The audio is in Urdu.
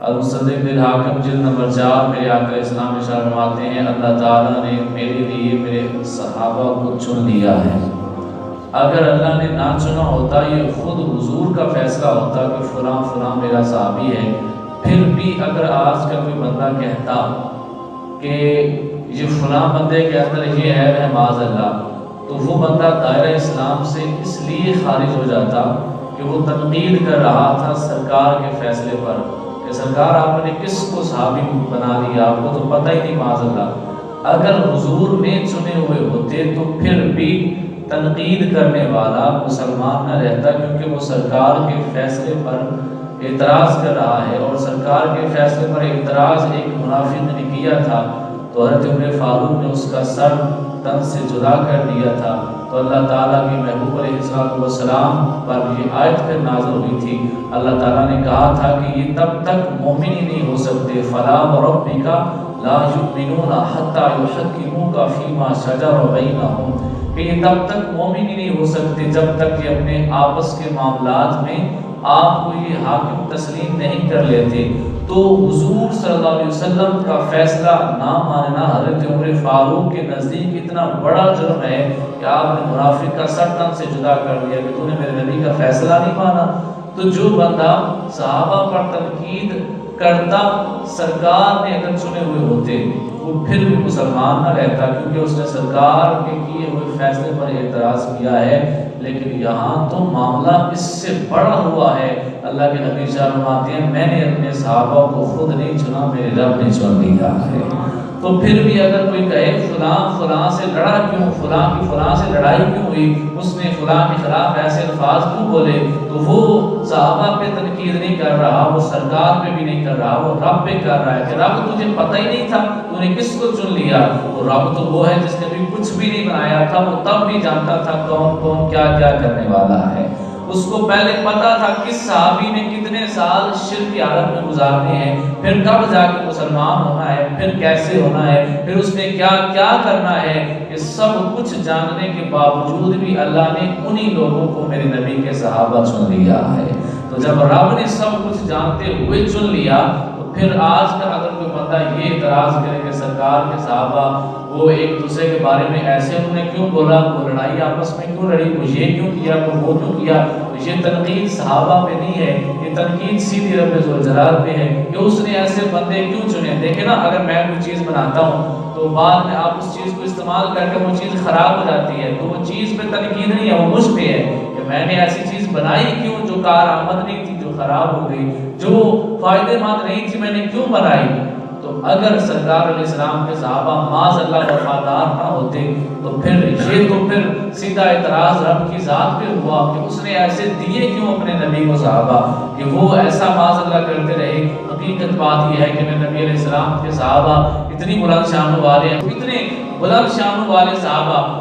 المصدق بالحاکم جلد نمبر 4 میرے آقا اسلام ارشاد فرماتے ہیں اللہ تعالیٰ نے میرے لیے میرے صحابہ کو چن لیا ہے۔ اگر اللہ نے نہ چنا ہوتا، یہ خود حضور کا فیصلہ ہوتا کہ فلاں فلاں میرا صحابی ہے، پھر بھی اگر آج کا کوئی بندہ کہتا کہ یہ فلاں بندے کے اندر یہ ہے معاذ اللہ، تو وہ بندہ دائرہ اسلام سے اس لیے خارج ہو جاتا کہ وہ تنقید کر رہا تھا سرکار کے فیصلے پر کہ سرکار آپ نے کس کو صحابی بنا دیا، آپ کو تو پتہ ہی نہیں معاذ اللہ۔ اگر حضور نے چنے ہوئے ہوتے تو پھر بھی تنقید کرنے والا مسلمان نہ رہتا، کیونکہ وہ سرکار کے فیصلے پر اعتراض کر رہا ہے، اور سرکار کے فیصلے پر اعتراض ایک منافق نے کیا تھا تو حضرت عمر فاروق نے اس کا سر تن سے جدا کر دیا تھا۔ تو اللہ تعالیٰ کی محبوب علیہ السلام پر یہ آیت پھر نازل ہوئی تھی۔ اللہ تعالیٰ نے کہا تھا کہ یہ تب تک مومن ہی نہیں ہو سکتے، فَلَا وَرَبِّكَ لَا يُؤْمِنُونَ حَتَّى يُحَكِّمُوكَ فِيمَا شَجَرَ بَيْنَهُمْ، کہ یہ تب تک مومن ہی نہیں ہو سکتے جب تک کہ اپنے آپس کے معاملات میں آپ کو یہ حاکم تسلیم نہیں کر لیتے۔ تو حضور صلی اللہ علیہ وسلم کا فیصلہ نہ ماننا حضرت عمر فاروق کے نزدیک اتنا بڑا جرم ہے کہ آپ نے منافق کا سر تن سے جدا کر دیا کہ تو نے میرے نبی کا فیصلہ نہیں مانا۔ تو جو بندہ صحابہ پر تنقید کرتا سرکار نے اگر چنے ہوئے ہوتے، وہ پھر بھی مسلمان نہ رہتا، کیونکہ اس نے سرکار کے کیے ہوئے فیصلے پر اعتراض کیا ہے۔ لیکن یہاں تو معاملہ اس سے بڑا ہوا ہے۔ اللہ کے نبی فرماتے ہیں میں نے اپنے صحابہ کو خود نہیں چنا، میرے رب نے چن لیا ہے۔ تو پھر بھی اگر کوئی کہے فلاں سے لڑا کیوں، فلاں کی فلاں سے لڑائی کیوں ہوئی، اس نے فلاں کے خلاف ایسے الفاظ کیوں بولے، تو وہ صحابہ پہ تنقید نہیں کر رہا، وہ سرکار پہ بھی نہیں کر رہا، وہ رب پہ کر رہا ہے کہ رب تجھے پتہ ہی نہیں تھا تو نے کس کو چن لیا۔ تو رب تو وہ ہے جس نے بھی کچھ بھی نہیں بنایا تھا، وہ تب بھی جانتا تھا کون کون کیا کیا کرنے والا ہے۔ اس کو پہلے پتا تھا کس صحابی نے کتنے سال شرک کی حالت میں گزارنے ہیں، پھر کب جا کے مسلمان ہونا ہے، پھر کیسے ہونا ہے، پھر اس نے کیا کیا کرنا ہے۔ یہ سب کچھ جاننے کے باوجود بھی اللہ نے انہی لوگوں کو میرے نبی کے صحابہ چن لیا ہے۔ تو جب رب نے سب کچھ جانتے ہوئے چن لیا، تو پھر آج کا اگر کوئی بندہ یہ اعتراض کرے کہ سرکار کے صحابہ وہ ایک دوسرے کے بارے میں ایسے انہوں نے کیوں بولا، وہ لڑائی آپس میں کیوں لڑی، وہ یہ کیوں کیا، وہ کیوں کیا، تو یہ تنقید صحابہ پہ نہیں ہے، یہ تنقید سیدھی رب ذوالجلال پہ ہے کہ اس نے ایسے بندے کیوں چنے۔ دیکھیں نا، اگر میں کوئی چیز بناتا ہوں تو بعد میں آپ اس چیز کو استعمال کر کے وہ چیز خراب ہو جاتی ہے، تو وہ چیز پہ تنقید نہیں ہے، وہ مجھ پہ ہے کہ میں نے ایسی چیز بنائی کیوں جو کارآمد نہیں تھی، جو خراب ہو گئی، جو فائدے مند نہیں تھی، میں نے کیوں بنائی۔ تو اگر سرکار علیہ السلام کے صحابہ معاذ اللہ وفادار نہ ہوتے تو پھر سیدھا اعتراض رب کی ذات پہ ہوا کہ اس نے ایسے دیے کیوں اپنے نبی کو صحابہ، کہ وہ ایسا معاذ اللہ کرتے رہے۔ حقیقت بات یہ ہے کہ میرے نبی علیہ السلام کے صحابہ اتنی بلند شان والے ہیں، اتنے بلند شان والے صحابہ